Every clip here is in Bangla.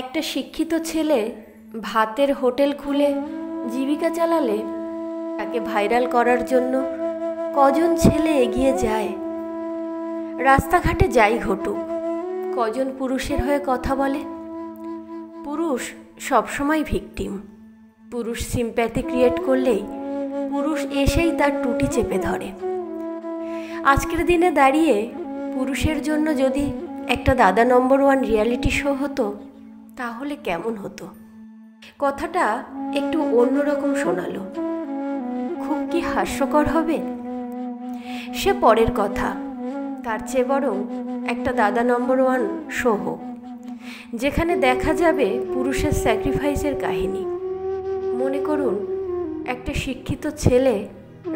একটা শিক্ষিত ছেলে ভাতের হোটেল খুলে জীবিকা চালালে তাকে ভাইরাল করার জন্য কজন ছেলে এগিয়ে যায়। রাস্তাঘাটে যাই ঘটুক, কজন পুরুষের হয়ে কথা বলে। পুরুষ সবসময় ভিকটিম। পুরুষ সিম্প্যাথি ক্রিয়েট করলেই পুরুষ এসেই তার টুটি চেপে ধরে। আজকের দিনে দাঁড়িয়ে পুরুষের জন্য যদি একটা দাদা নম্বর 1 রিয়ালিটি শো হতো তাহলে কেমন হতো? কথাটা একটু অন্যরকম শোনালো। খুব কি হাস্যকর হবে? সে পরের কথা। তার চেয়ে বরং একটা দাদা নম্বর 1 শো হোক, যেখানে দেখা যাবে পুরুষের স্যাক্রিফাইসের কাহিনী। মনে করুন, একটা শিক্ষিত ছেলে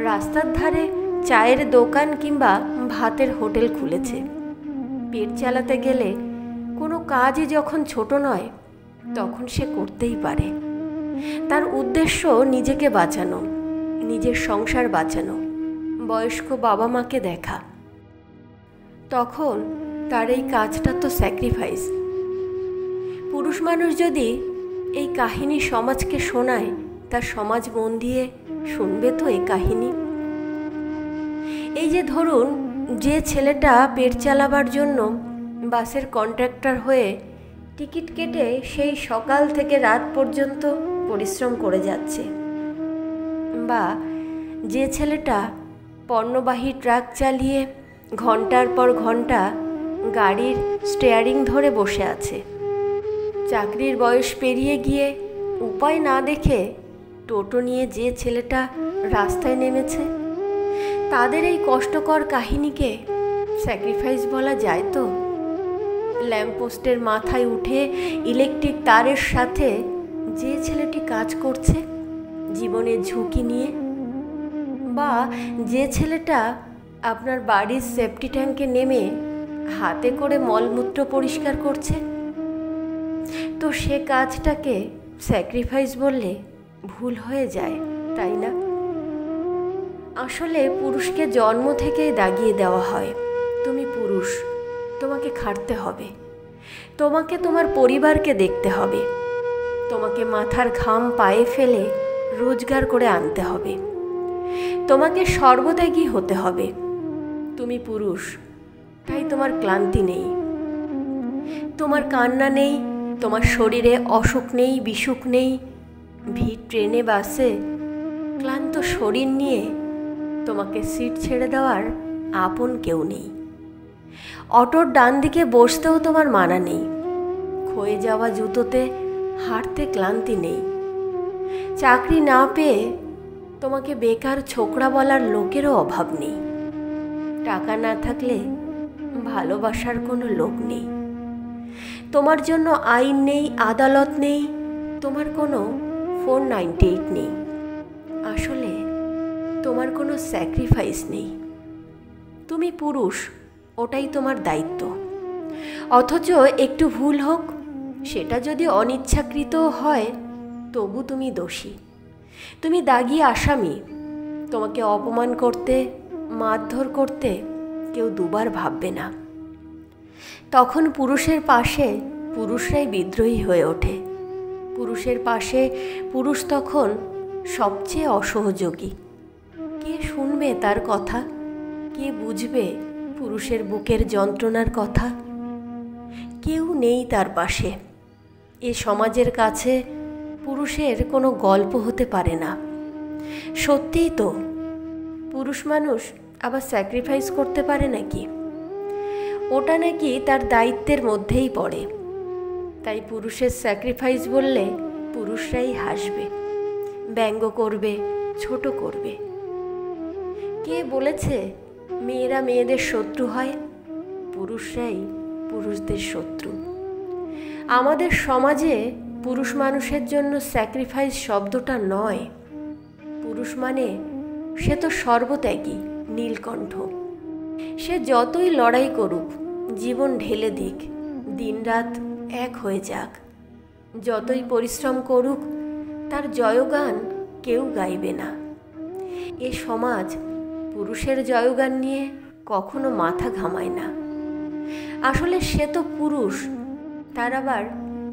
রাস্তার ধারে চায়ের দোকান কিংবা ভাতের হোটেল খুলেছে। পেট চালাতে গেলে কোনো কাজই যখন ছোট নয় তখন সে করতেই পারে। তার উদ্দেশ্য নিজেকে বাঁচানো, নিজের সংসার বাঁচানো, বয়স্ক বাবা মাকে দেখা। তখন তার এই কাজটা তো স্যাক্রিফাইস। পুরুষ মানুষ যদি এই কাহিনী সমাজকে শোনায়, তার সমাজ মন দিয়ে শুনবে তো এই কাহিনী। এই যে ধরুন, যে ছেলেটা পেট চালাবার জন্য বাসের কন্ট্রাক্টর হয়ে টিকিট কেটে সেই সকাল থেকে রাত পর্যন্ত পরিশ্রম করে যাচ্ছে, বা যে ছেলেটা পণ্যবাহী ট্রাক চালিয়ে ঘন্টার পর ঘন্টা গাড়ির স্টিয়ারিং ধরে বসে আছে, চাকরির বয়স পেরিয়ে গিয়ে উপায় না দেখে টোটো নিয়ে যে ছেলেটা রাস্তায় নেমেছে, তাদের এই কষ্টকর কাহিনীকে স্যাক্রিফাইস বলা যায় তো? ল্যাম্পপোস্টের মাথায় উঠে ইলেকট্রিক তারের সাথে যে ছেলেটি কাজ করছে জীবনের ঝুঁকি নিয়ে, বা যে ছেলেটা আপনার বাড়ির সেফটি ট্যাঙ্কে নেমে হাতে করে মলমূত্র পরিষ্কার করছে, তো সে কাজটাকে স্যাক্রিফাইস বললে ভুল হয়ে যায়, তাই না? আসলে পুরুষকে জন্ম থেকেই দাগিয়ে দেওয়া হয়, তুমি পুরুষ, তোমাকে খাটতে হবে, তোমাকে তোমার পরিবারকে দেখতে হবে, তোমাকে মাথার ঘাম পায়ে ফেলে রোজগার করে আনতে হবে, তোমাকে সর্বত্যাগী হতে হবে। তুমি পুরুষ, তাই তোমার ক্লান্তি নেই, তোমার কান্না নেই, তোমার শরীরে অসুখ নেই, বিসুখ নেই। ভিড় ট্রেনে বাসে ক্লান্ত শরীর নিয়ে তোমাকে সিট ছেড়ে দেওয়ার আপন কেউ নেই। অটোর ডান দিকে বসতেও তোমার মানা নেই, ক্ষয়ে যাওয়া জুতোতে হাঁটতে ক্লান্তি নেই। চাকরি না পেয়ে তোমাকে বেকার ছোকরা বলার লোকেরও অভাব নেই। টাকা না থাকলে ভালোবাসার কোনো লোক নেই। তোমার জন্য আইন নেই, আদালত নেই, তোমার কোনো 498 নেই। আসলে তোমার কোনো স্যাক্রিফাইস নেই। তুমি পুরুষ, ওটাই তোমার দায়িত্ব। অথচ একটু ভুল হোক, সেটা যদি অনিচ্ছাকৃত হয়, তবু তুমি দোষী, তুমি দাগী আসামি। তোমাকে অপমান করতে, মারধর করতে কেউ দুবার ভাববে না। তখন পুরুষের পাশে পুরুষরাই বিদ্রোহী হয়ে ওঠে। পুরুষের পাশে পুরুষ তখন সবচেয়ে অসহযোগী। কে শুনবে তার কথা? কে বুঝবে পুরুষের বুকের যন্ত্রণার কথা? কেউ নেই তার পাশে। এ সমাজের কাছে পুরুষের কোনো গল্প হতে পারে না। সত্যিই তো, পুরুষ মানুষ আবার স্যাক্রিফাইস করতে পারে নাকি? ওটা নাকি তার দায়িত্বের মধ্যেই পড়ে। তাই পুরুষের স্যাক্রিফাইস বললে পুরুষরাই হাসবে, ব্যঙ্গ করবে, ছোট করবে। কে বলেছে মেয়েরা মেয়েদের শত্রু হয়? পুরুষরাই পুরুষদের শত্রু। আমাদের সমাজে পুরুষ মানুষের জন্য স্যাক্রিফাইস শব্দটা নয়। পুরুষ মানে সে তো সর্বত্যাগী, নীলকণ্ঠ। সে যতই লড়াই করুক, জীবন ঢেলে দিক, দিনরাত এক হয়ে যাক, যতই পরিশ্রম করুক, তার জয়গান কেউ গাইবে না। এ সমাজ পুরুষের জয়গান নিয়ে কখনো মাথা ঘামায় না। আসলে সে তো পুরুষ, তার আবার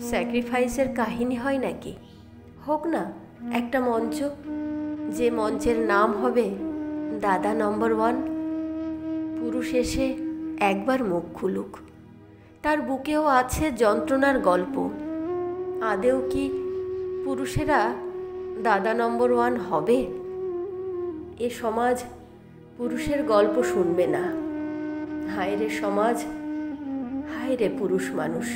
স্যাক্রিফাইসের কাহিনী হয় নাকি? হোক না একটা মঞ্চ, যে মঞ্চের নাম হবে দাদা নম্বর 1। পুরুষ এসে একবার মুখ খুলুক, তার বুকেও আছে যন্ত্রণার গল্প। আদেও কি পুরুষেরা দাদা নম্বর 1 হবে? এ সমাজ পুরুষের গল্প শুনবে না। হায় রে সমাজ, হায় রে পুরুষ মানুষ।